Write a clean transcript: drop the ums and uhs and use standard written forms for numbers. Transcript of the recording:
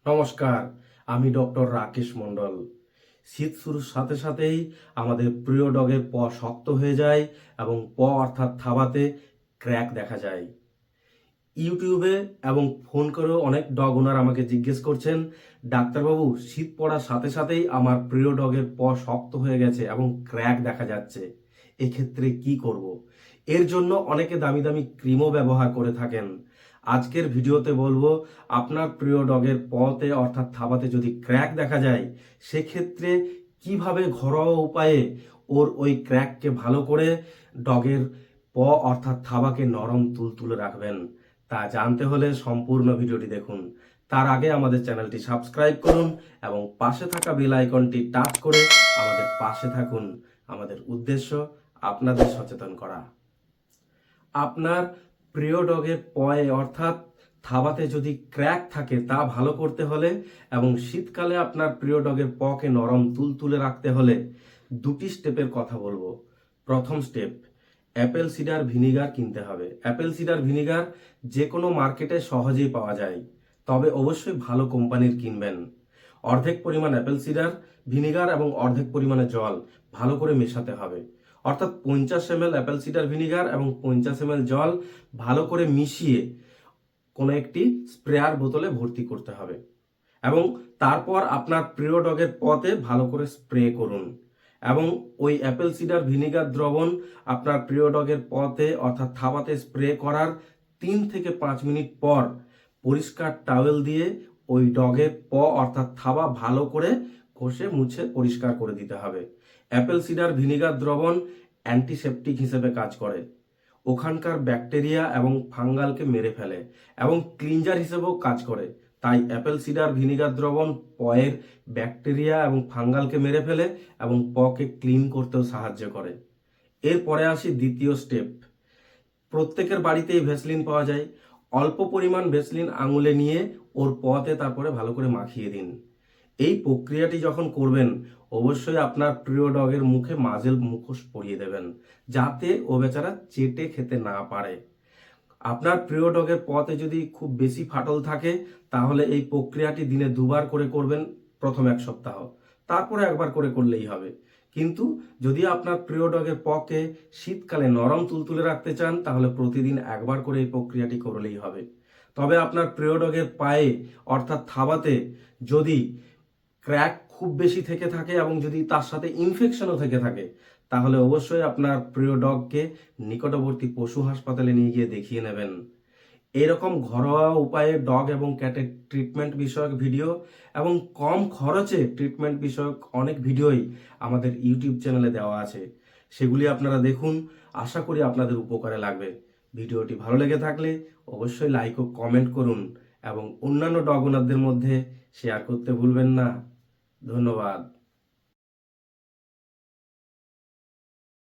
নমস্কার, আমি ডক্টর রাকেশ মণ্ডল। শীত শুরুর সাথে সাথেই আমাদের প্রিয় ডগের শক্ত হয়ে যায় এবং অর্থাৎ থাবাতে ক্র্যাক দেখা যায়। ইউটিউবে এবং ফোন করেও অনেক ডগ ওনার আমাকে জিজ্ঞেস করছেন, ডাক্তারবাবু শীত পড়ার সাথে সাথেই আমার প্রিয় ডগের শক্ত হয়ে গেছে এবং ক্র্যাক দেখা যাচ্ছে, এক্ষেত্রে কি করব। এর জন্য অনেকে দামি দামি ক্রিমও ব্যবহার করে থাকেন। আজকের ভিডিওতে বলবো আপনার প্রিয় ডগের পতে অর্থাৎ থাবাতে যদি ক্র্যাক দেখা যায়, সেক্ষেত্রে কিভাবে ঘরোয়া উপায়ে ওর ওই ক্র্যাককে ভালো করে ডগের অর্থাৎ থাবাকে নরম তুলতুলে রাখবেন। তা জানতে হলে সম্পূর্ণ ভিডিওটি দেখুন। তার আগে আমাদের চ্যানেলটি সাবস্ক্রাইব করুন এবং পাশে থাকা বেল আইকনটি টাচ করে আমাদের পাশে থাকুন। আমাদের উদ্দেশ্য আপনাদের সচেতন করা। আপনার প্রিয় ডগের অর্থাৎ থাবাতে যদি ক্র্যাক থাকে তা ভালো করতে হলে এবং শীতকালে আপনার প্রিয় ডগের পকে নরম তুলতুলে রাখতে হলে দুটি স্টেপের কথা বলবো। প্রথম স্টেপ, অ্যাপেল সিডার ভিনিগার কিনতে হবে। অ্যাপেল সিডার ভিনিগার যে কোনো মার্কেটে সহজেই পাওয়া যায়, তবে অবশ্যই ভালো কোম্পানির কিনবেন। অর্ধেক পরিমাণ অ্যাপেল সিডার ভিনিগার এবং অর্ধেক পরিমাণে জল ভালো করে মেশাতে হবে। অর্থাৎ 50 ml অ্যাপেল সিডার ভিনিগার এবং 50 ml জল ভালো করে মিশিয়ে কোনো একটি স্প্রেয়ার বোতলে ভর্তি করতে হবে এবং তারপর আপনার প্রিয় ডগের পতে ভালো করে স্প্রে করুন এবং ওই অ্যাপেল সিডার ভিনিগার দ্রবণ আপনার প্রিয় ডগের পতে অর্থাৎ থাবাতে স্প্রে করার 3 থেকে 5 মিনিট পর পরিষ্কার টাওয়েল দিয়ে ওই ডগের অর্থাৎ থাবা ভালো করে ঘষে মুছে পরিষ্কার করে দিতে হবে। অ্যাপেল সিডার ভিনিগার দ্রবণ অ্যান্টিসেপটিক হিসেবে কাজ করে, ওখানকার ব্যাকটেরিয়া এবং ফাঙ্গালকে মেরে ফেলে এবং ক্লিনজার হিসেবেও কাজ করে। তাই অ্যাপেল সিডার ভিনিগার দ্রবণ পয়ের ব্যাকটেরিয়া এবং ফাঙ্গালকে মেরে ফেলে এবং পকে ক্লিন করতেও সাহায্য করে। এরপরে আসি দ্বিতীয় স্টেপ। প্রত্যেকের বাড়িতেই ভেসলিন পাওয়া যায়। অল্প পরিমাণ ভেসলিন আঙুলে নিয়ে ওর পতে তারপরে ভালো করে মাখিয়ে দিন। এই প্রক্রিয়াটি যখন করবেন অবশ্যই আপনার প্রিয় ডগের মুখে মাজেল মুখোশ পরিয়ে দেবেন, যাতে ও বেচারা চেটে খেতে না পারে। আপনার প্রিয় ডগের পথে যদি খুব বেশি ফাটল থাকে তাহলে এই প্রক্রিয়াটি দিনে 2বার করে করবেন প্রথম 1 সপ্তাহ, তারপরে 1বার করে করলেই হবে। কিন্তু যদি আপনার প্রিয় ডগের পকে শীতকালে নরম তুলতুলে রাখতে চান তাহলে প্রতিদিন 1বার করে এই প্রক্রিয়াটি করলেই হবে। তবে আপনার প্রিয় ডগের পায়ে অর্থাৎ থাবাতে যদি ক্র্যাক খুব বেশি থেকে থাকে এবং যদি তার সাথে ইনফেকশনও থেকে থাকে তাহলে অবশ্যই আপনার প্রিয় ডগকে নিকটবর্তী পশু হাসপাতালে নিয়ে গিয়ে দেখিয়ে নেবেন। এরকম ঘরোয়া উপায়ে ডগ এবং ক্যাটের ট্রিটমেন্ট বিষয়ক ভিডিও এবং কম খরচে ট্রিটমেন্ট বিষয়ক অনেক ভিডিওই আমাদের ইউটিউব চ্যানেলে দেওয়া আছে, সেগুলি আপনারা দেখুন। আশা করি আপনাদের উপকারে লাগবে। ভিডিওটি ভালো লেগে থাকলে অবশ্যই লাইক ও কমেন্ট করুন এবং অন্যান্য ডগ ওনারদের মধ্যে শেয়ার করতে ভুলবেন না। ধন্যবাদ।